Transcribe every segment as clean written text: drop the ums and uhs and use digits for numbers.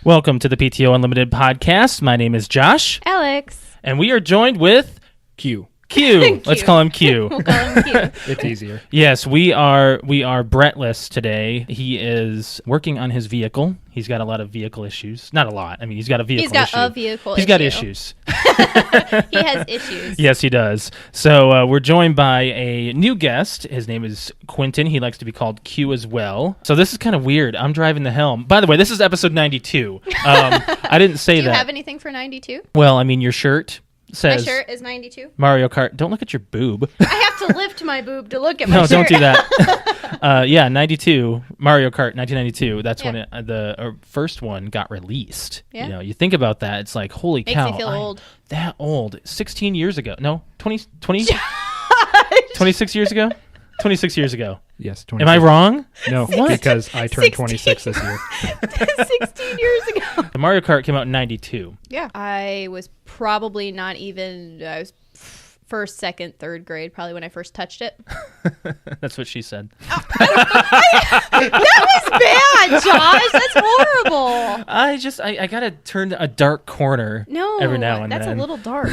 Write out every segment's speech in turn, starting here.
Welcome to the PTO Unlimited podcast. My name is Josh. Alex. And we are joined with Q. Q. Let's call him Q. We'll call him Q. It's easier. Yes, we are Brettless today. He is working on his vehicle. He's got a lot of vehicle issues. Not a lot. I mean, he's got a vehicle issue. He's got a vehicle issue. He's got issues. He has issues. Yes, he does. So we're joined by a new guest. His name is Quentin. He likes to be called Q as well. So this is kind of weird. I'm driving the helm. By the way, this is episode 92. I didn't say that. Do you have anything for 92? Well, I mean, your shirt says My shirt is 92. Mariokart. Don't look at your boob. I have to lift my boob to look at my No, shirt. don't do that. Yeah, 92, Mario Kart 1992. That's when the first one got released. Yeah. You know, you think about that, it's like, holy cow. Makes me feel old. That old. 16 years ago. No, 26 years ago? 26 years ago. Yes, 26. Am I wrong? No, What? because I turned 26 this year. 16 years ago. The Mario Kart came out in 92. Yeah. I was probably not even, I was first, second, third grade, probably when I first touched it. That's what she said. That was bad, Josh. That's horrible. I gotta turn a dark corner every now and that's then. a little dark.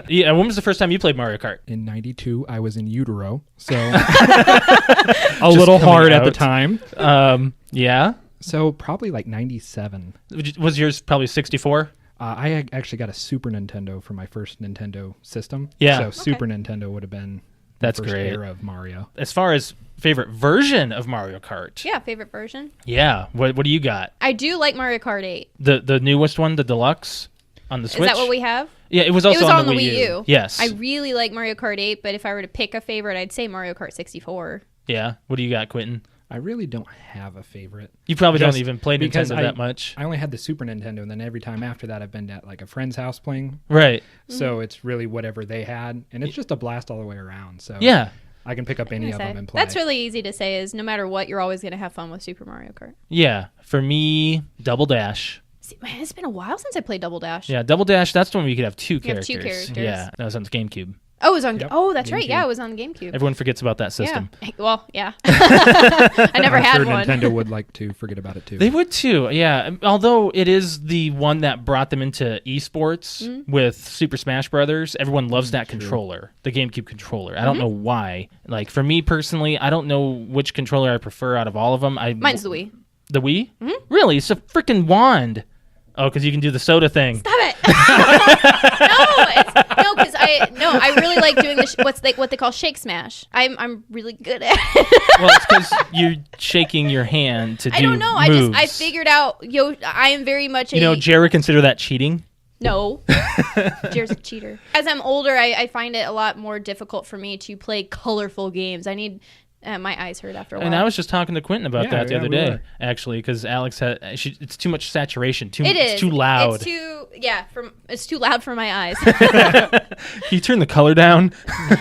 Yeah, when was the first time you played Mario Kart? In 92, I was in utero, so a little hard at the time. Yeah. So probably like 97. Was yours probably 64? I actually got a Super Nintendo for my first Nintendo system. Yeah. So Super Nintendo would have been That's the first great. era of Mario. As far as favorite version of Mario Kart. Yeah, favorite version. Yeah. What do you got? I do like Mario Kart 8. The newest one, the deluxe on the Switch? Is that what we have? Yeah, it was also on the Wii U. Yes. I really like Mario Kart 8, but if I were to pick a favorite, I'd say Mario Kart 64. Yeah. What do you got, Quentin? I really don't have a favorite. You probably don't Just even play because Nintendo that much. I only had the Super Nintendo, and then every time after that, I've been at like a friend's house playing. Right. So it's really whatever they had, and it's just a blast all the way around. So Yeah. I can pick up any of them and play. That's really easy to say is no matter what, you're always going to have fun with Super Mario Kart. Yeah. For me, Double Dash. See, man, it's been a while since I played Double Dash. Yeah, Double Dash, that's the one where you could have two You have characters. two characters. Yeah. That was on the GameCube. Oh, it was on. Yep. Oh, that's right. GameCube. Yeah, it was on the GameCube. Everyone forgets about that system. Yeah. Well, yeah. I never I'm had sure one. Nintendo would like to forget about it too. They would too, yeah. Although it is the one that brought them into esports with Super Smash Brothers. Everyone loves that controller, the GameCube controller. I don't know why. Like for me personally, I don't know which controller I prefer out of all of them. Mine's the Wii. The Wii? Really? It's a freaking wand. Oh, because you can do the soda thing. Stop it! because I really like doing what they call shake smash. I'm really good at it. Well, it's because you're shaking your hand to do I don't know. moves. I figured out. I am very much a. You know, Jerry consider that cheating? No. Jerry's a cheater. As I'm older, I find it a lot more difficult for me to play colorful games. I need. My eyes hurt after a while. And I was just talking to Quentin about that the other we day, were. actually, because Alex had it's too much saturation. It is. It's too loud. It's too loud for my eyes. Can you turn the color down?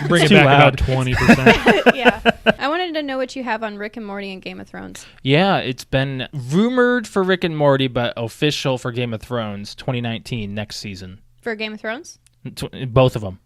Bring It's it too back loud. about 20%. Yeah. I wanted to know what you have on Rick and Morty and Game of Thrones. Yeah, it's been rumored for Rick and Morty, but official for Game of Thrones 2019 next season. For Game of Thrones? Both of them.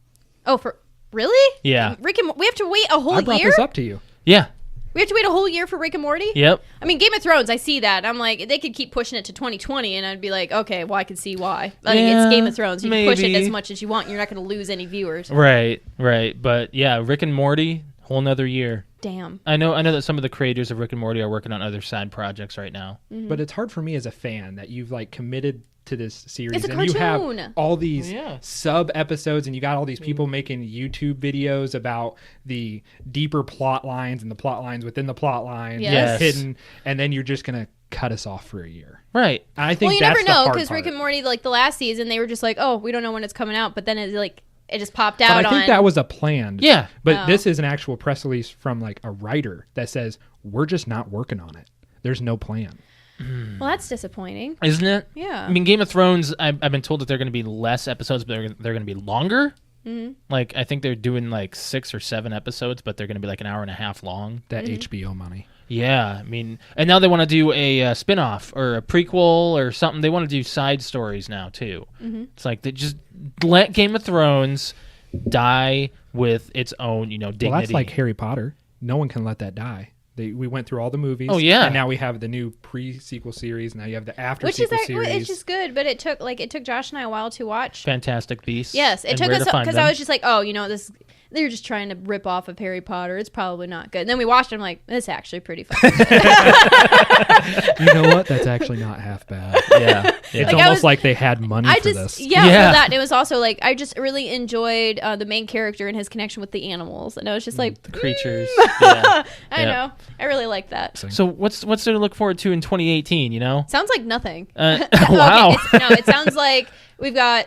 Oh, for really? Yeah. We have to wait a whole I brought year? this up to you. Yeah. We have to wait a whole year for Rick and Morty? Yep. I mean, Game of Thrones, I see that. I'm like, they could keep pushing it to 2020, and I'd be like, okay, well, I can see why. Like, Yeah, it's Game of Thrones. You can push it maybe. as much as you want. You're not going to lose any viewers. Right. But yeah, Rick and Morty, whole nother year. Damn. I know that some of the creators of Rick and Morty are working on other side projects right now. But it's hard for me as a fan that you've like committed to this series It's a and you cartoon. have all these Yeah. sub episodes and you got all these people making YouTube videos about the deeper plot lines and the plot lines within the plot lines Yes. hidden, and then you're just gonna cut us off for a year. Right. I think Well, you that's never the know, hard because part. Rick and Morty, like, the last season, they were just like, oh, we don't know when it's coming out, but then it just popped But out I think on... that was a planned. Yeah. But Oh. this is an actual press release from like a writer that says we're just not working on it. There's no plan. Well, that's disappointing. Isn't it? Yeah. I mean, Game of Thrones, I've been told that they're going to be less episodes, but they're going to be longer. Mm-hmm. Like, I think they're doing like 6 or 7 episodes, but they're going to be like an hour and a half long. That HBO money. Yeah, I mean, and now they want to do a spin-off or a prequel or something. They want to do side stories now, too. Mm-hmm. It's like, they just let Game of Thrones die with its own, dignity. Well, that's like Harry Potter. No one can let that die. We went through all the movies. Oh, yeah. And now we have the new pre-sequel series. Now you have the after sequel series. It's just good, but it took Josh and I a while to watch. Fantastic Beasts. Yes, it and took where us to find because them. I was just like, oh, this. They're just trying to rip off of Harry Potter. It's probably not good. And then we watched it. I'm like, it's actually pretty fun. You know what? That's actually not half bad. Yeah. It's almost like they had money for this. Yeah, for that. And it was also like, I just really enjoyed the main character and his connection with the animals. And I was just like, the creatures. Yeah. I know. I really like that. So what's there to look forward to in 2018, Sounds like nothing. Wow. It sounds like we've got...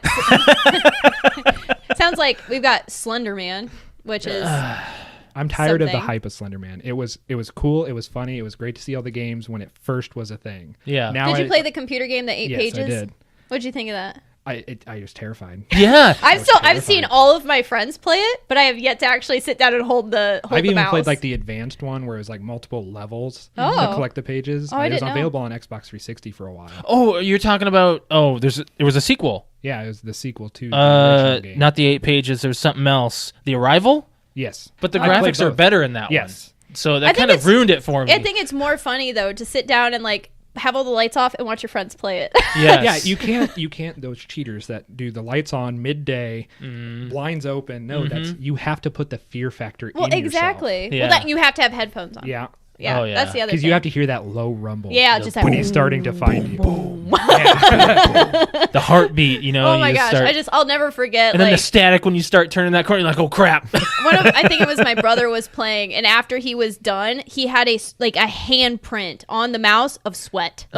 Sounds like we've got Slender Man, which is... I'm tired of the something. hype of Slender Man. It was cool. It was funny. It was great to see all the games when it first was a thing. Yeah. Now Did you play the computer game, the 8 yes, pages? I did. What'd you think of that? I was terrified. Yeah. I've seen all of my friends play it, but I have yet to actually sit down and hold the mouse. I've even played like the advanced one where it was like multiple levels to collect the pages. Oh, I it was didn't know. available on Xbox 360 for a while. Oh, you're talking about... Oh, there was a sequel. Yeah, it was the sequel to the original game. Not the 8 pages. There was something else. The Arrival? Yes. But the I played graphics are both. better in that Yes. one. So I that think kind of it's- ruined it for me. I think it's more funny though to sit down and like have all the lights off and watch your friends play it. Yes. Yeah, you can't those cheaters that do the lights on midday, blinds open. No, that's you have to put the fear factor Well, in exactly. Yeah. Well, that you have to have headphones on. yourself. Yeah. Yeah, Oh, yeah. that's the other thing. Because you have to hear that low rumble. Yeah, just that when he's starting to find you. the heartbeat, Oh and my you gosh, start, I'll never forget. and then like, the static when you start turning that corner, you're like, oh crap. I think it was my brother was playing, and after he was done, he had a handprint on the mouse of sweat. It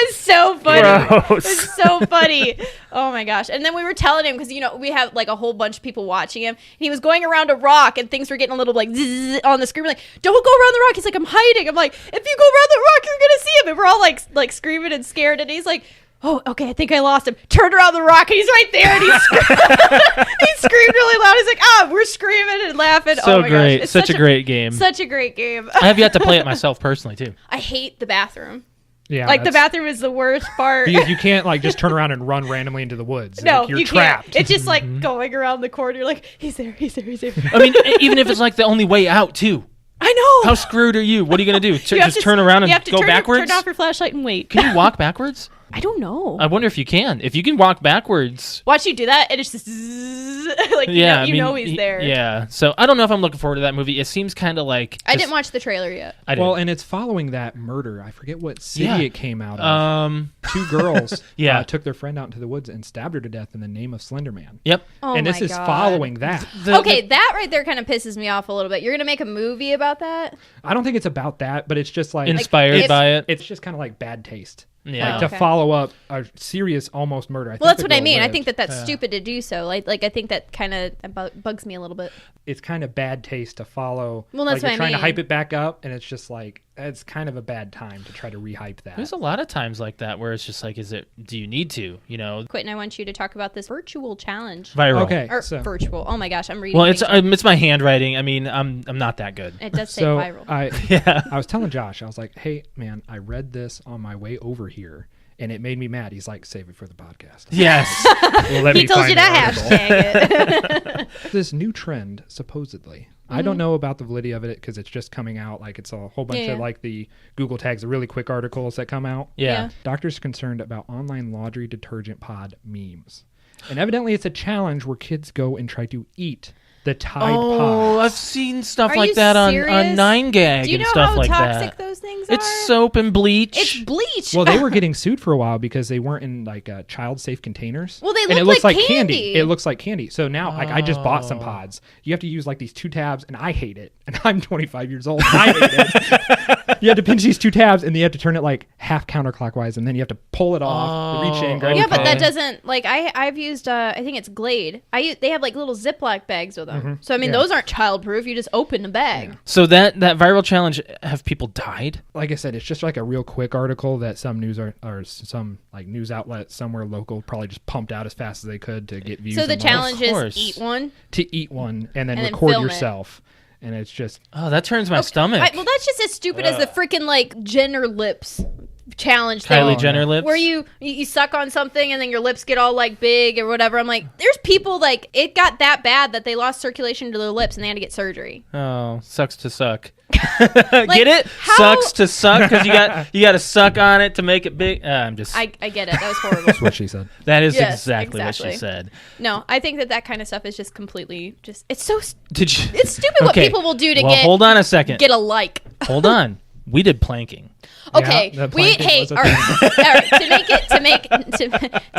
was so funny. It was so funny. Oh my gosh! And then we were telling him because we have like a whole bunch of people watching him. And he was going around a rock, and things were getting a little like zzz on the screen. We're like, don't go around the rock. He's like, I'm hiding. I'm like, if you go around the rock, you're gonna see him. And we're all like screaming and scared. And he's like, oh, okay, I think I lost him. Turned around the rock, and he's right there, and he screamed really loud. He's like, we're screaming and laughing. So oh my great. gosh. It's Such a great game. Such a great game. I have yet to play it myself personally, too. I hate the bathroom. Yeah, Like, the bathroom is the worst part. Because you can't like just turn around and run randomly into the woods. No, Like, you're you trapped. can't. It's just like going around the corner. You're like, he's there, he's there, he's there. I mean, even if it's like the only way out, too. I know. How screwed are you? What are you going to do? You have Just to- turn around and you have to go turn backwards? Turn off your flashlight and wait. Can you walk backwards? I don't know. I wonder if you can. If you can walk backwards. Watch you do that, and it's just zzz, like Yeah, you know he's there. Yeah. So I don't know if I'm looking forward to that movie. It seems kind of like. I didn't watch the trailer yet. I didn't. Well, and it's following that murder. I forget what city Yeah. it came out of. 2 girls Yeah. took their friend out into the woods and stabbed her to death in the name of Slender Man. Yep. Oh and this my is God. following that. Okay, that right there kind of pisses me off a little bit. You're gonna make a movie about that? I don't think it's about that, but it's just like Inspired it's- by it. it's just kind of like bad taste. Yeah. Like to Okay. follow up a serious almost murder. Well, that's the what I girl mean. I lived. think that's stupid to do so. Like I think that kind of bugs me a little bit. it's kind of bad taste to follow. Well, that's like what I you're trying to mean. hype it back up, and it's just like it's kind of a bad time to try to rehype that. There's a lot of times like that where it's just like, do you need to? Quentin, I want you to talk about this virtual challenge. Viral. Okay, Or so virtual. Oh my gosh, I'm reading. Well, things. it's my handwriting. I mean, I'm not that good. It does say so viral. Yeah. I was telling Josh, I was like, "Hey, man, I read this on my way over here, and it made me mad." He's like, "Save it for the podcast." Yes. Well, let He me told find you the to article. hashtag it. This new trend, supposedly. I Mm-hmm. don't know about the validity of it because it's just coming out. Like it's a whole bunch Yeah. of like the Google tags, the really quick articles that come out. Yeah. Doctors concerned about online laundry detergent pod memes. And evidently it's a challenge where kids go and try to eat the Tide Oh, I've Pods. seen stuff Are like you that on serious? 9gag Do you and know stuff how like toxic that. those things are? It's soap and bleach. It's bleach. Well, they were getting sued for a while because they weren't in like child safe containers. Well, they and look it looks like like candy. It looks like candy. So now, like, I just bought some Oh. pods. You have to use like these 2 tabs, and I hate it. And I'm 25 years old. And I hate it. You have to pinch these 2 tabs, and then you have to turn it like half counterclockwise, and then you have to pull it off, reach in, grab Yeah, the but pod. that doesn't like I've used I think it's Glade. They have like little Ziploc bags with them. So I mean Yeah. those aren't childproof. You just open a bag. So that viral challenge, have people died? Like I said, it's just like a real quick article that some news or some like news outlet somewhere local probably just pumped out as fast as they could to get views. So the and likes. challenge Of course. is eat one. To eat one and then And then record film it. yourself, and it's just Oh, that turns my stomach. Well, that's just as stupid as the freaking like Jenner lips challenge thing. Kylie Jenner lips. Where you suck on something and then your lips get all like big or whatever. I'm like, there's people like it got that bad that they lost circulation to their lips and they had to get surgery. Oh, sucks to suck. Get it? Sucks to suck because you got to suck on it to make it big. I get it. That was horrible. That's what she said. That is exactly what she said. No, I think that kind of stuff is just completely it's so Did you? It's stupid what people will do to hold on a second. Get a like. Hold on. We did planking. Okay, all right.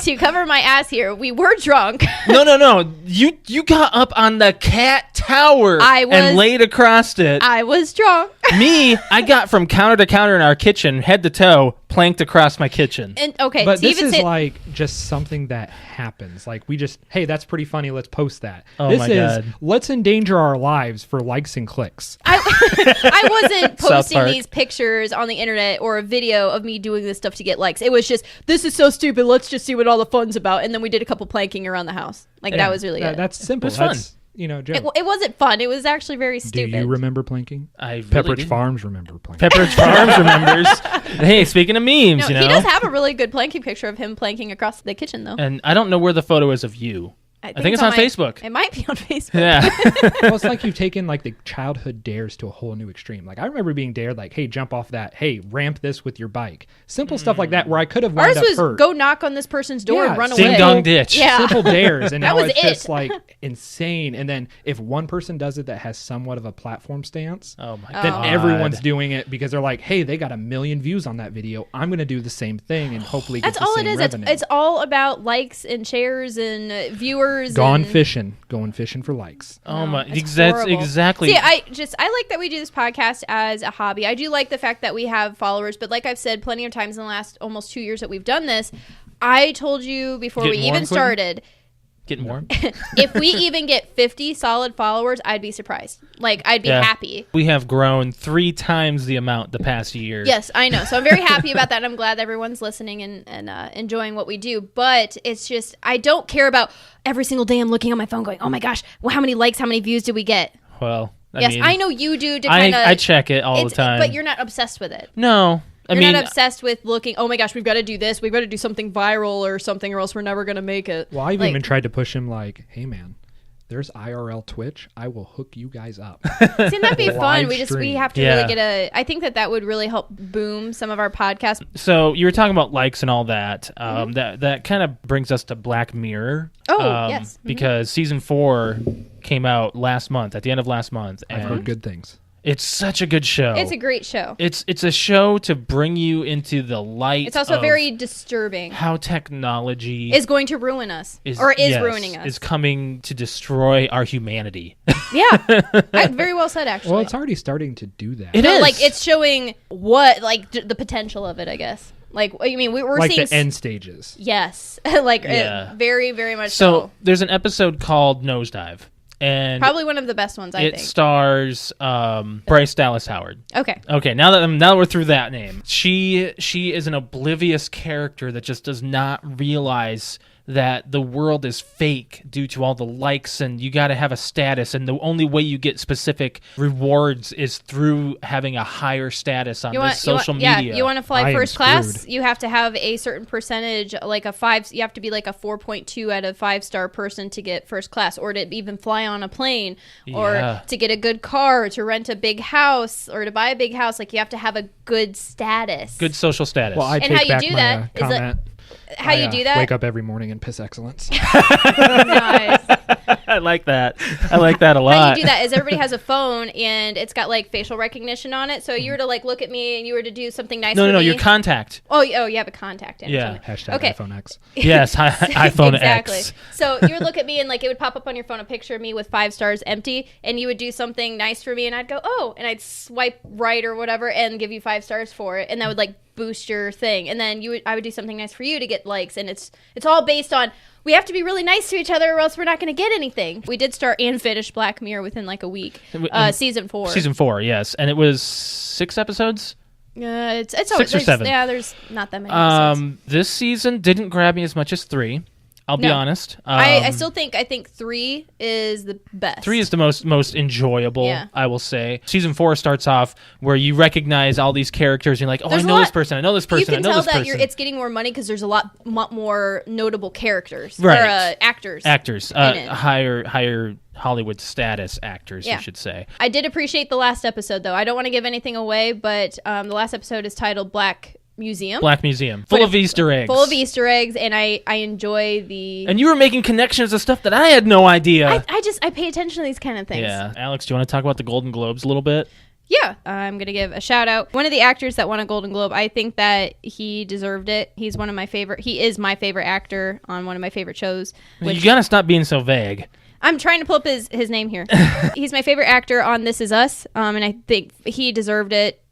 To cover my ass here, we were drunk. No. You got up on the cat tower and laid across it. I was drunk. Me, I got from counter to counter in our kitchen, head to toe, planked across my kitchen. And okay, but this is like just something that happens. Like we just, hey, that's pretty funny. Let's post that. Oh this my is God. Let's endanger our lives for likes and clicks. I wasn't posting these pictures on the internet or a video of me doing this stuff to get likes. It was just, this is so stupid. Let's just see what all the fun's about. And then we did a couple planking around the house. Like that was really it. That's simple. It was fun. Joke. It wasn't fun. It was actually very stupid. Do you remember planking? I really Pepperidge Farms remember planking. Pepperidge Farms remembers. Hey, speaking of memes, He does have a really good planking picture of him planking across the kitchen, though. And I don't know where the photo is of you. I think it's on Facebook. It might be on Facebook. Yeah. Well, it's like you've taken like the childhood dares to a whole new extreme. Like I remember being dared, like, hey, jump off that. Hey, ramp this with your bike. Simple stuff like that where I could have wound up hurt. Go knock on this person's door and run away. Ding dong ditch. Yeah. Simple dares. And now was it's just like insane. And then if one person does it that has somewhat of a platform stance, then everyone's doing it because they're like, hey, they got 1 million views on that video. I'm going to do the same thing and hopefully get the same revenue. It's all about likes and shares and viewers. Going fishing for likes. Oh my! That's exactly. See, I like that we do this podcast as a hobby. I do like the fact that we have followers, but like I've said plenty of times in the last almost 2 years that we've done this, I told you before we even started. Getting warm. If we even get 50 solid followers, I'd be surprised. Like, I'd be happy. We have grown 3 times the amount the past year. Yes, I know. So I'm very happy about that. And I'm glad that everyone's listening and enjoying what we do. But it's just, I don't care about every single day I'm looking on my phone going, oh my gosh, well, how many likes, how many views did we get? Well, I know you do to kind of. I check it all the time. But you're not obsessed with it. No. You're not obsessed with looking, oh my gosh, we've got to do this. We've got to do something viral or something or else we're never going to make it. Well, I've even tried to push him like, hey, man, there's IRL Twitch. I will hook you guys up. See, that'd be fun. We have to really get I think that would really help boom some of our podcasts. So you were talking about likes and all that. That kind of brings us to Black Mirror. Oh, yes. Because season 4 came out last month, at the end of last month. I've heard good things. It's such a good show. It's a great show. It's a show to bring you into the light. It's also very disturbing. How technology is going to ruin us, is ruining us. Is coming to destroy our humanity. Yeah, very well said. Actually, well, it's already starting to do that. It is. Like it's showing what the potential of it. I guess. Like I mean, we're like seeing the end stages. Yes, very very much. So there's an episode called Nosedive. And probably one of the best ones, I think. It stars Bryce Dallas Howard. Okay. Now that we're through that name, she is an oblivious character that just does not realize that the world is fake due to all the likes, and you got to have a status, and the only way you get specific rewards is through having a higher status on social media. Yeah, you want to fly first class, you have to have a certain percentage, like you have to be like a 4.2 out of 5-star person to get first class, or to even fly on a plane, or to get a good car, to rent a big house, or to buy a big house. Like you have to have a good status, good social status. Well, I and how you do that is how you do that. Wake up every morning and piss excellence. Nice. I like that. I like that a lot. How you do that is everybody has a phone and it's got like facial recognition on it. So you were to like look at me and you were to do something nice. No, your contact. Oh, you have a contact. Yeah. Hashtag iPhone X. Yes, iPhone exactly. X. So you would look at me and like it would pop up on your phone a picture of me with 5 stars empty, and you would do something nice for me, and I'd go, oh, and I'd swipe right or whatever and give you 5 stars for it, and that would like boost your thing, and then I would do something nice for you to get likes, and it's all based on we have to be really nice to each other or else we're not going to get anything. We did start and finish Black Mirror within like a week. Season 4. Season 4, yes, and it was 6 episodes. It's 6 or 7. Yeah, there's not that many episodes. This season didn't grab me as much as 3. I'll be honest. I still think 3 is the best. 3 is the most enjoyable, I will say. Season 4 starts off where you recognize all these characters. You're like, I know this person, I know this person, I know this person. You can tell that it's getting more money because there's a lot more notable characters. Right. Or actors. Higher Hollywood status actors, you should say. I did appreciate the last episode, though. I don't want to give anything away, but the last episode is titled Black Museum. Full of Easter eggs. And I enjoy the... And you were making connections to stuff that I had no idea. I pay attention to these kind of things. Yeah. Alex, do you want to talk about the Golden Globes a little bit? Yeah, I'm going to give a shout out. One of the actors that won a Golden Globe, I think that he deserved it. He is my favorite actor on one of my favorite shows. You got to stop being so vague. I'm trying to pull up his name here. He's my favorite actor on This Is Us, and I think he deserved it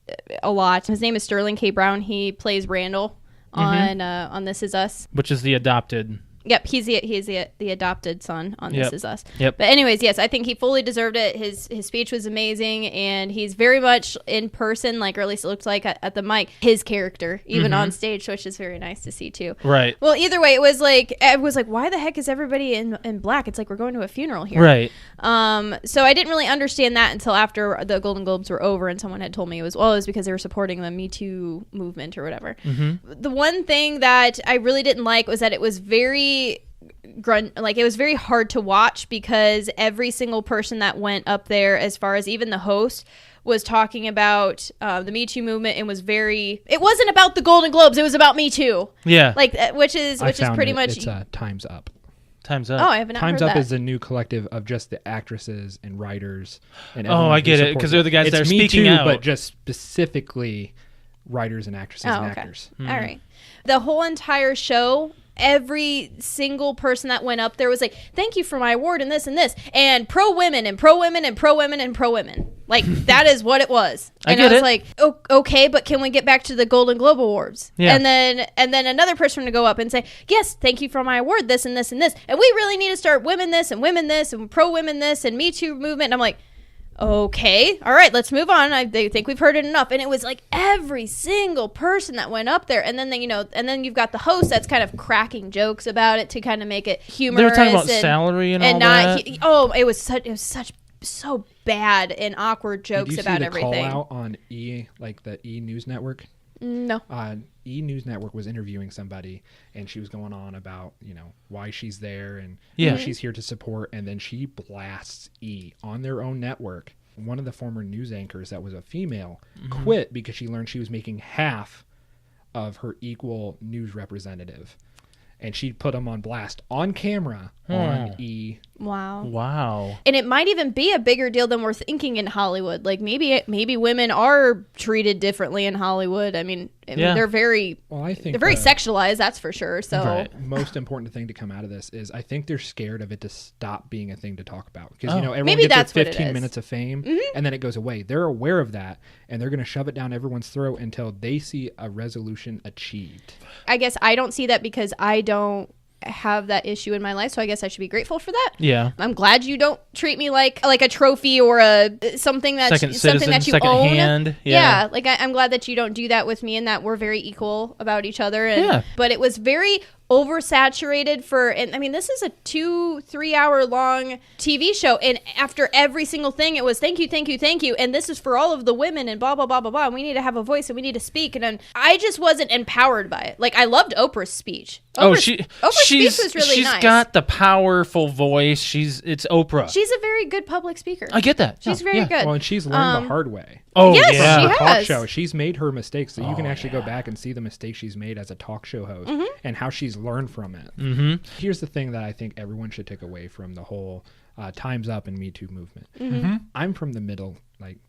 a lot. His name is Sterling K. Brown. He plays Randall on This Is Us, which is the adopted. Yep, he's the adopted son on This Is Us. Yep. But anyways, yes, I think he fully deserved it. His speech was amazing, and he's very much in person, like, or at least it looked like at the mic, his character, even on stage, which is very nice to see too. Right. Well, either way, I was like, why the heck is everybody in black? It's like we're going to a funeral here. Right. So I didn't really understand that until after the Golden Globes were over, and someone had told me it was because they were supporting the Me Too movement or whatever. The one thing that I really didn't like was that it was very it was very hard to watch because every single person that went up there, as far as even the host, was talking about the Me Too movement and it wasn't about the Golden Globes, it was about Me Too. Yeah. Which is pretty much it's Time's Up. Time's Up. Oh, I have not Time's heard Up that. is a new collective of just the actresses and writers and I get it, because they're the guys that are speaking out, but just specifically writers and actresses and actors. All right. The whole entire show, every single person that went up there was like, thank you for my award and this, and pro women and pro women and pro women and pro women. Like, that is what it was. And I was like, okay, but can we get back to the Golden Globe Awards? Yeah. And then another person to go up and say, yes, thank you for my award, this and this and this. And we really need to start women this and pro women this and Me Too movement. And I'm like, okay, all right, let's move on. I think we've heard it enough. And it was like every single person that went up there, and then then you've got the host that's kind of cracking jokes about it to kind of make it humorous. They were talking about salary and all that. It was so bad and awkward jokes about everything. Did you see the call out on the E News Network? No. E News Network was interviewing somebody, and she was going on about why she's there and who she's here to support, and then she blasts E on their own network. One of the former news anchors that was a female quit because she learned she was making half of her equal news representative, and she put them on blast on camera on E. Wow. And it might even be a bigger deal than we're thinking in Hollywood. Like, maybe women are treated differently in Hollywood. I mean they're very sexualized, that's for sure. So most important thing to come out of this is I think they're scared of it to stop being a thing to talk about, because everyone gets their 15 minutes of fame and then it goes away. They're aware of that, and they're going to shove it down everyone's throat until they see a resolution achieved. I guess I don't see that because I don't have that issue in my life, so I guess I should be grateful for that. Yeah, I'm glad you don't treat me like a trophy or something that you own. Hand. Yeah, like I'm glad that you don't do that with me, and that we're very equal about each other. But it was very oversaturated this is a 2-3 hour long TV show, and after every single thing it was thank you, and this is for all of the women and blah blah blah blah blah, and we need to have a voice and we need to speak, and I just wasn't empowered by it. Like, I loved Oprah's speech. Oprah's speech was really nice. She's got the powerful voice. It's Oprah. She's a very good public speaker. I get that. She's very good. Well, and she's learned the hard way. Oh, yes, yeah. she Talk has. show. She's made her mistakes, so you can actually go back and see the mistakes she's made as a talk show host and how she's learned from it. Here's the thing that I think everyone should take away from the whole Time's Up and Me Too movement. I'm from the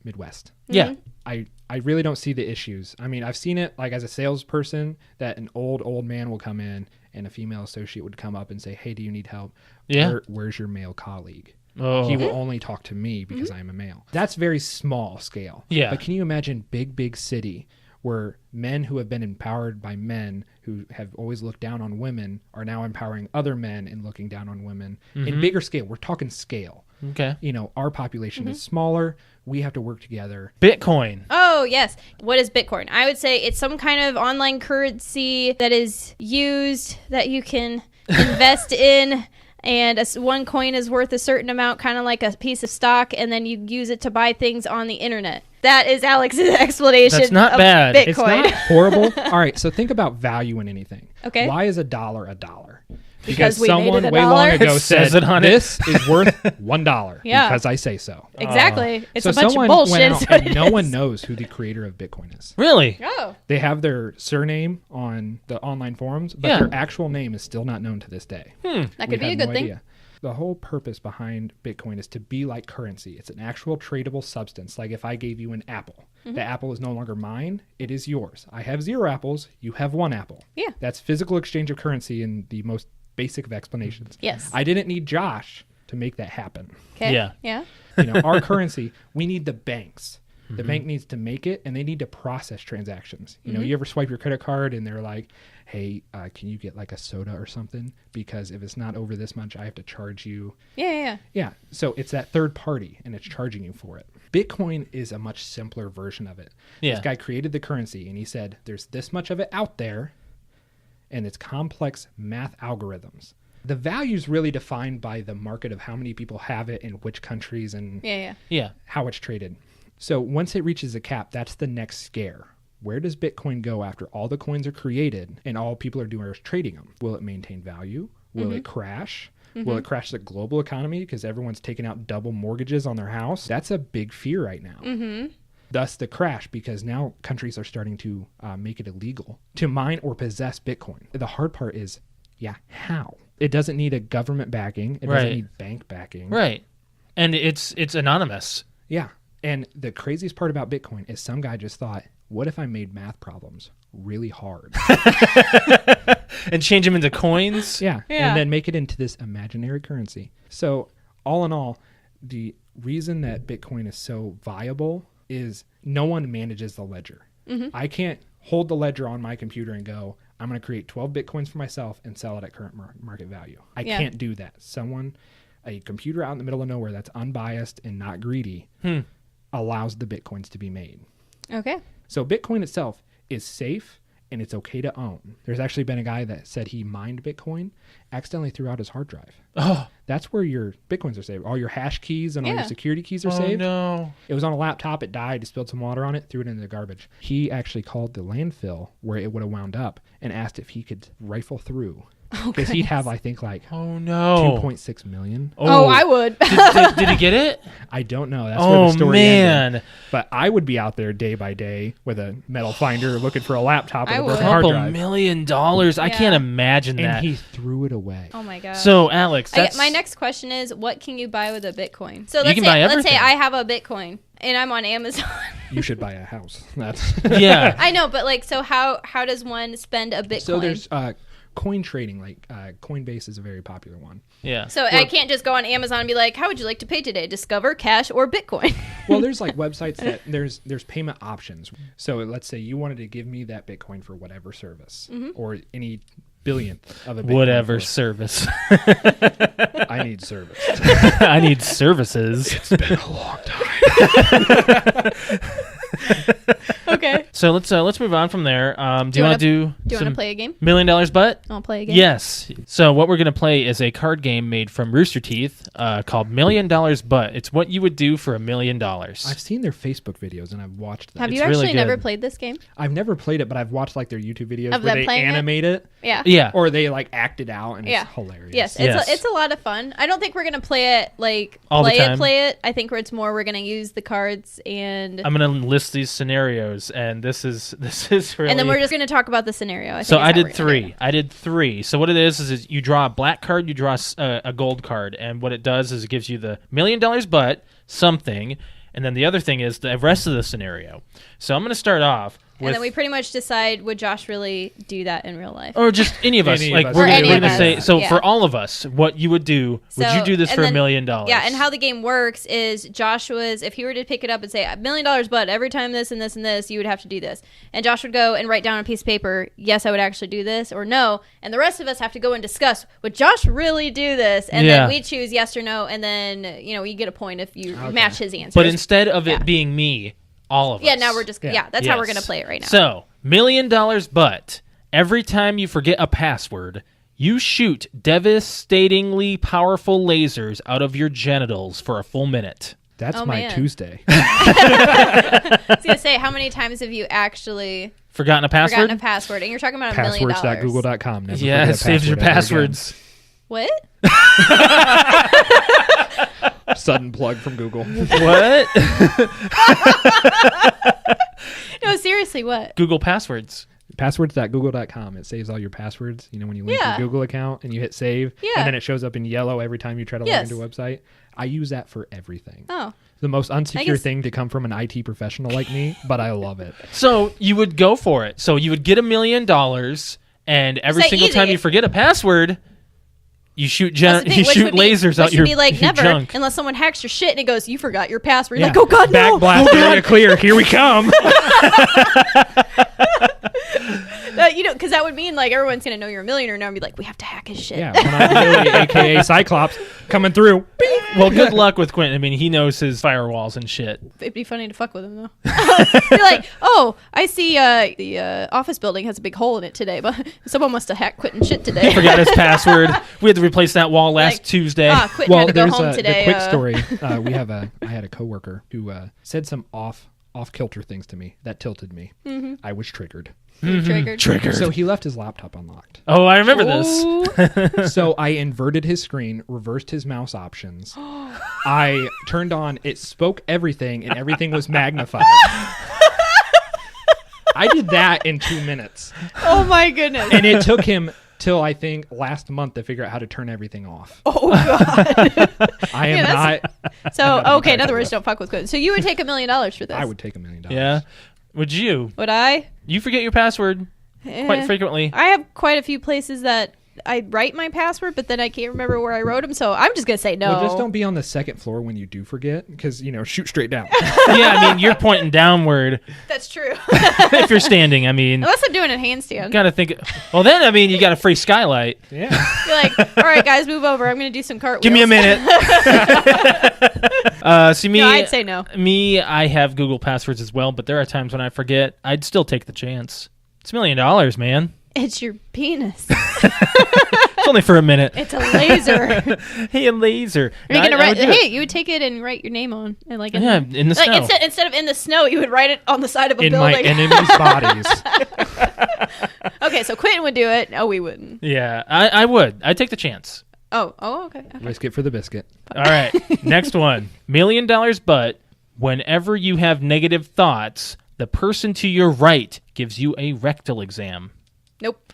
Midwest. Yeah. I really don't see the issues. I mean, I've seen it as a salesperson, that an old man will come in and a female associate would come up and say, hey, do you need help? Yeah. Where's your male colleague? Oh. He will only talk to me because I'm a male. That's very small scale. Yeah. But can you imagine big city where men who have been empowered by men who have always looked down on women are now empowering other men and looking down on women in bigger scale? We're talking scale. Okay. Our population is smaller. We have to work together. Bitcoin. Oh, yes. What is Bitcoin? I would say it's some kind of online currency that is used that you can invest in, and one coin is worth a certain amount, kind of like a piece of stock, and then you use it to buy things on the internet. That is Alex's explanation. That's not bad. Bitcoin. It's not horrible. All right, so think about value in anything. Okay. Why is a dollar a dollar? Because we someone made it a way long dollar. ago It says said it on this is worth $1 Yeah. because I say so. Exactly. It's So a bunch of someone bullshit. went is out what and it no one is. knows who the creator of Bitcoin is. Really? Oh. They have their surname on the online forums, but Yeah. their actual name is still not known to this day. That could be a good thing. The whole purpose behind Bitcoin is to be like currency. It's an actual tradable substance. Like if I gave you an apple, the apple is no longer mine, it is yours. I have 0 apples, you have 1 apple. Yeah. That's physical exchange of currency in the most basic of explanations. Yes. I didn't need Josh to make that happen. Okay. Yeah. Yeah. Our currency, we need the banks. The bank needs to make it, and they need to process transactions. You ever swipe your credit card, and they're like, hey, can you get like a soda or something? Because if it's not over this much, I have to charge you. Yeah. Yeah, so it's that third party, and it's charging you for it. Bitcoin is a much simpler version of it. Yeah. This guy created the currency, and he said, there's this much of it out there, and it's complex math algorithms. The value is really defined by the market of how many people have it in which countries and Yeah. how it's traded. So once it reaches a cap, that's the next scare. Where does Bitcoin go after all the coins are created and all people are doing is trading them? Will it maintain value? Will it crash? Will it crash the global economy because everyone's taking out double mortgages on their house? That's a big fear right now. Thus the crash, because now countries are starting to make it illegal to mine or possess Bitcoin. The hard part is, how? It doesn't need a government backing. It doesn't need bank backing. Right. And it's anonymous. Yeah. And the craziest part about Bitcoin is some guy just thought, what if I made math problems really hard? And change them into coins? Yeah. And then make it into this imaginary currency. So all in all, the reason that Bitcoin is so viable is no one manages the ledger. I can't hold the ledger on my computer and go, I'm going to create 12 Bitcoins for myself and sell it at current market value. I can't do that. A computer out in the middle of nowhere that's unbiased and not greedy allows the Bitcoins to be made. Okay. So Bitcoin itself is safe and it's okay to own. There's actually been a guy that said he mined Bitcoin, accidentally threw out his hard drive. Oh. That's where your Bitcoins are saved. All your hash keys and all your security keys are Oh, saved. no. It was on a laptop. It died. He spilled some water on it, threw it in the garbage. He actually called the landfill where it would have wound up and asked if he could rifle through. Because he'd have, I think, like Oh, no. 2.6 million. Oh, I would. Did he get it? I don't know. That's where the story man. ended. But I would be out there day by day with a metal finder looking for a laptop with I a would. broken hard Couple drive. $1 million. I can't imagine that. And he threw it away. Oh my god. So, Alex, my next question is, what can you buy with a Bitcoin? So You let's can say buy let's say everything. I have a Bitcoin and I'm on Amazon. You should buy a house. That's yeah. I know, but like, so how does one spend a Bitcoin? So there's coin trading. Like Coinbase is a very popular one. Yeah. So I can't just go on Amazon and be like, how would you like to pay today? Discover, cash, or Bitcoin? Well, there's like websites that there's payment options. So let's say you wanted to give me that Bitcoin for whatever service or any billionth of a Bitcoin. Whatever service. I need service. I need services. It's been a long time. Okay. So let's move on from there. Do you want to Do you want some to play a game? $1 million butt? I'll play a game. Yes. So what we're going to play is a card game made from Rooster Teeth called $1 Million Butt. It's what you would do for $1 million. I've seen their Facebook videos and I've watched them. Have you It's really actually never good. played this game? I've never played it, but I've watched like their YouTube videos Of where them they playing it? animate it. Yeah. Yeah. Or they like act it out and Yeah. it's hilarious. Yes, Yes. it's a lot of fun. I don't think we're gonna play it like All the time. play it. I think we're going to use the cards and I'm going to list these scenarios, and this is really. and then we're just gonna talk about the scenario. So I think is how did we're gonna do three. I did three. So what it is you draw a black card, you draw a gold card, and what it does is it gives you the $1 million butt something, and then the other thing is the rest of the scenario. So I'm going to start off And with, then we pretty much decide, would Josh really do that in real life? or just any of us. Any of Like us. we're Or going any of to us, say. So yeah. for all of us, what you would do? Would you do this and for $1 then- million? Yeah, and how the game works is Joshua's, if he were to pick it up and say $1 million, but every time this and this and this, you would have to do this. And Josh would go and write down on a piece of paper, yes, I would actually do this, or no. And the rest of us have to go and discuss, would Josh really do this? And Yeah. then we choose yes or no, and then, you get a point if you match his answer. But instead of Yeah. it being me, all of us. yeah, now we're just, that's how we're Yes. going to play it right now. So $1 million butt. Every time you forget a password, You shoot devastatingly powerful lasers out of your genitals for a full minute. That's my Tuesday. I was going to say, how many times have you actually forgotten a password? And you're talking about $1 million. Passwords.google.com. Never yeah, it saves your passwords. What? Sudden plug from Google. What? No, seriously, what? Google passwords. Passwords.google.com. It saves all your passwords. You know, when you link your Google account and you hit save, and then it shows up in yellow every time you try to log into a website. I use that for everything. Oh. The most unsecure thing to come from an IT professional like me, but I love it. So you would go for it. So you would get $1 million, and every single time you forget a password, you shoot lasers out your junk. Be like, never, junk. Unless someone hacks your shit and it goes, you forgot your password. You're like, oh God, no. Back blast area clear. Here we come. Because that would mean like everyone's gonna know you're a millionaire now and be like, we have to hack his shit. Yeah, when I'm really, aka Cyclops, coming through. Well, good luck with Quentin. I mean, he knows his firewalls and shit. It'd be funny to fuck with him though. You're like, oh, I see the office building has a big hole in it today, but someone must have hacked Quentin's shit today. He forgot his password. We had to replace that wall last Tuesday. Quentin had to go home today. The quick story. I had a coworker who said some off kilter things to me that tilted me. Mm-hmm. I was triggered. Triggered. So he left his laptop unlocked. Oh, I remember this. So I inverted his screen, reversed his mouse options. I turned on, it spoke everything, and everything was magnified. I did that in 2 minutes. Oh my goodness. And it took him till I think last month to figure out how to turn everything off. Oh God. I am not. So, okay, in other words, don't fuck with Quentin. So you would take $1 million for this? I would take $1 million. Yeah. Would you? Would I? You forget your password quite frequently. I have quite a few places that I write my password, but then I can't remember where I wrote them, so I'm just going to say no. Well, just don't be on the second floor when you do forget, because, shoot straight down. Yeah, I mean, you're pointing downward. That's true. If you're standing, I mean. Unless I'm doing a handstand. Got to think. Well, then, I mean, you got a free skylight. Yeah. You're like, all right, guys, move over. I'm going to do some cartwheels. Give me a minute. See, me. No, I'd say no. Me, I have Google passwords as well, but there are times when I forget. I'd still take the chance. It's $1 million, man. It's your penis. It's only for a minute. It's a laser. Hey, a laser. You would take it and write your name on and in the snow. Instead of in the snow, you would write it on the side of a building. In my enemies' bodies. Okay, so Quentin would do it. No, we wouldn't. Yeah, I would. I'd take the chance. Oh, okay. Risk it for the biscuit. All right, next one. $1 million, but whenever you have negative thoughts, the person to your right gives you a rectal exam. Nope.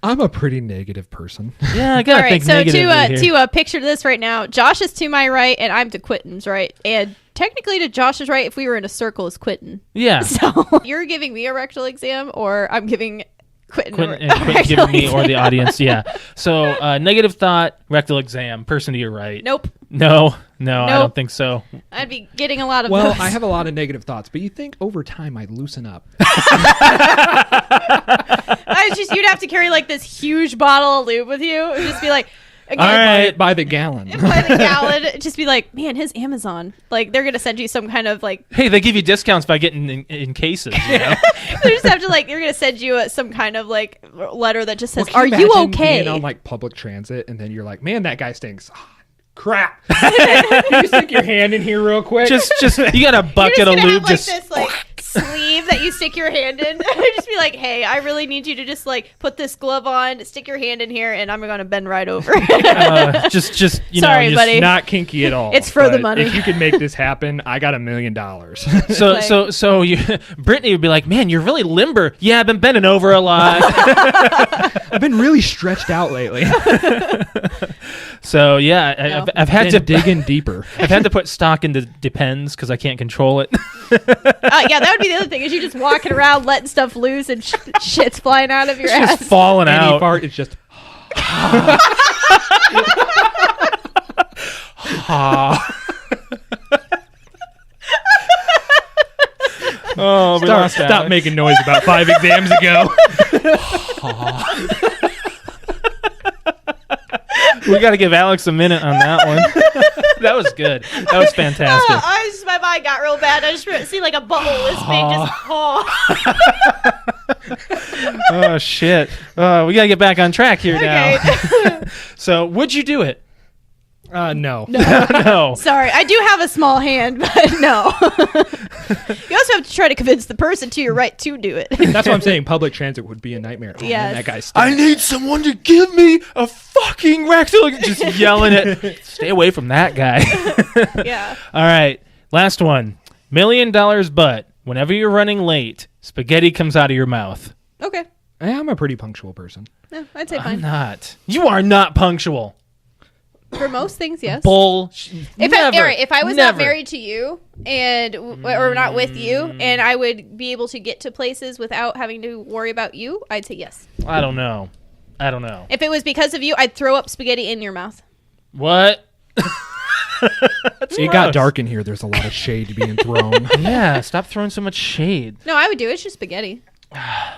I'm a pretty negative person. Yeah, I gotta think negatively here. To picture this right now, Josh is to my right, and I'm to Quentin's right, and technically to Josh's right, if we were in a circle, is Quentin. Yeah. So you're giving me a rectal exam, or I'm giving Quentin giving me or the audience. Yeah. So negative thought, rectal exam, person to your right. Nope. No, I don't think so. I'd be getting a lot of Well, those. I have a lot of negative thoughts, but you think over time I'd loosen up. You'd have to carry like this huge bottle of lube with you. It would just be like, again, all right, by the gallon. By the gallon. Just be like, man, his Amazon. Like, they're going to send you some kind of like. Hey, they give you discounts by getting in cases. You know? They just have to they're going to send you some kind of like letter that just says, "Are you okay?" Being on like public transit, and then you're like, man, that guy stinks. Crap. Can you stick your hand in here real quick? Just you got a bucket of lube. Have, this sleeve that you stick your hand in. Just be like, hey, I really need you to just put this glove on, stick your hand in here, and I'm going to bend right over. Sorry, buddy. Not kinky at all. It's for the money. If you could make this happen, I got $1 million. So Brittany would be like, man, you're really limber. Yeah, I've been bending over a lot. I've been really stretched out lately. So yeah, I've had to dig in deeper. I've had to put stock into depends because I can't control it. Yeah, that would be the other thing is you just walking around letting stuff loose and shit's flying out of your ass, just falling out. Any fart is just. Oh, stop making noise about 5 exams ago. We got to give Alex a minute on that one. That was good. That was fantastic. My mind got real bad. I just see like a bubble lisping. Oh, shit. We got to get back on track here now. So, would you do it? No. No. Sorry, I do have a small hand, but no. You also have to try to convince the person to your right to do it. That's what I'm saying. Public transit would be a nightmare. Oh, Yes. man, that guy's I need someone to give me a fucking rectangle. Just yelling it. Stay away from that guy. Yeah. All right. Last one. $1 million but whenever you're running late, spaghetti comes out of your mouth. Okay. I'm a pretty punctual person. No, I'd say I'm fine. not. You are not punctual. For most things, yes. Bull. If I was not married to you and or not with you, and I would be able to get to places without having to worry about you, I'd say yes. I don't know. If it was because of you, I'd throw up spaghetti in your mouth. What? It got dark in here. There's a lot of shade being thrown. Yeah, stop throwing so much shade. No, I would do it. It's just spaghetti.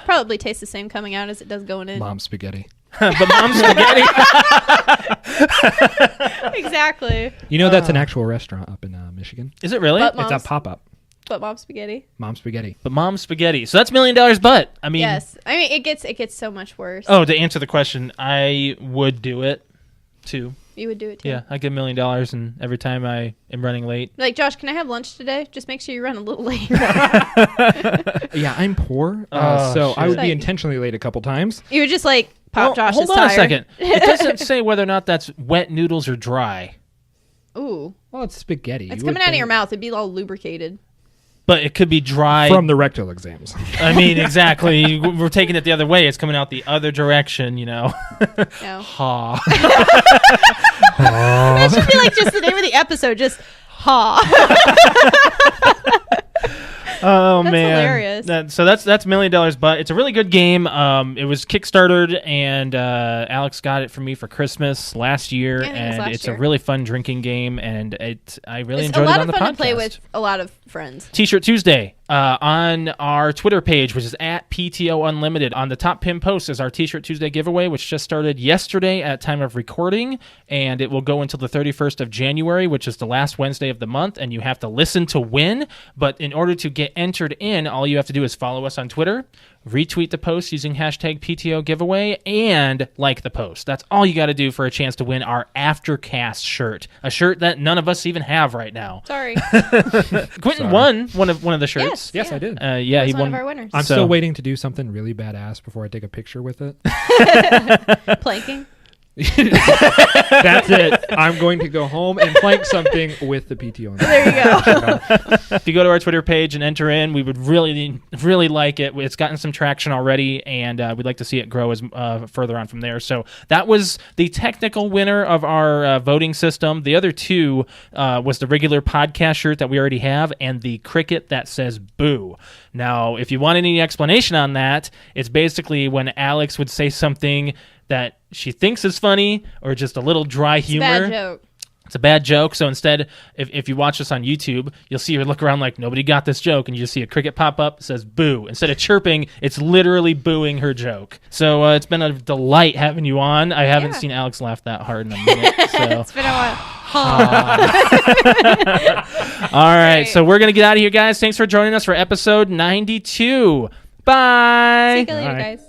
Probably tastes the same coming out as it does going in. Mom spaghetti. But mom's spaghetti. Exactly. You know that's an actual restaurant up in Michigan. Is it really? But It's a pop-up. But mom spaghetti. Mom spaghetti. But mom's spaghetti. So that's $1 million but. I mean, Yes. I mean, it gets so much worse. Oh, to answer the question, I would do it too. You would do it too. Yeah, I get $1 million and every time I am running late. Like, Josh, can I have lunch today? Just make sure you run a little late. Yeah, I'm poor, Oh, so shit. I would be intentionally late a couple times. You would just like pop Josh's hold on tire. a second. It doesn't say whether or not that's wet noodles or dry. Ooh. Well, it's spaghetti. It's You would coming out of think- your mouth. It'd be all lubricated. But it could be dry. From the rectal exams. I mean, exactly. We're taking it the other way. It's coming out the other direction, you know. No. Ha. That should be like just the name of the episode. Just ha. Oh That's man, hilarious. So that's $1 million, but it's a really good game. It was Kickstarted, and Alex got it for me for Christmas last year, Yeah, I think it was and last it's year. a really fun drinking game, and I really It's a enjoyed it lot on of the fun podcast. to play with a lot of friends. T-shirt Tuesday on our Twitter page, which is at PTOUnlimited. On the top pin post is our T-shirt Tuesday giveaway, which just started yesterday at time of recording, and it will go until the 31st of January, which is the last Wednesday of the month, and you have to listen to win. But in order to get entered in, all you have to do is follow us on Twitter, retweet the post using hashtag PTO giveaway, and like the post. That's all you got to do for a chance to win our Aftercast shirt, a shirt that none of us even have right now. Sorry. Quentin won one of the shirts. Yes, Yeah. I did. Yeah, he That's one won. of our winners. I'm So- still waiting to do something really badass before I take a picture with it. Planking. That's it. I'm going to go home and plank something with the PTO. There you go. If you go to our Twitter page and enter in, we would really, really like it. It's gotten some traction already, and we'd like to see it grow as further on from there. So that was the technical winner of our voting system. The other two was the regular podcast shirt that we already have and the cricket that says boo. Now, if you want any explanation on that, it's basically when Alex would say something that she thinks is funny or just a little dry humor. Bad joke. It's a bad joke. So instead, if you watch this on YouTube, you'll see her look around like nobody got this joke, and you just see a cricket pop up that says boo. Instead of chirping, it's literally booing her joke. So it's been a delight having you on. I haven't seen Alex laugh that hard in a minute. So. It's been a while. All right. So we're going to get out of here, guys. Thanks for joining us for episode 92. Bye. See you later, Bye. guys.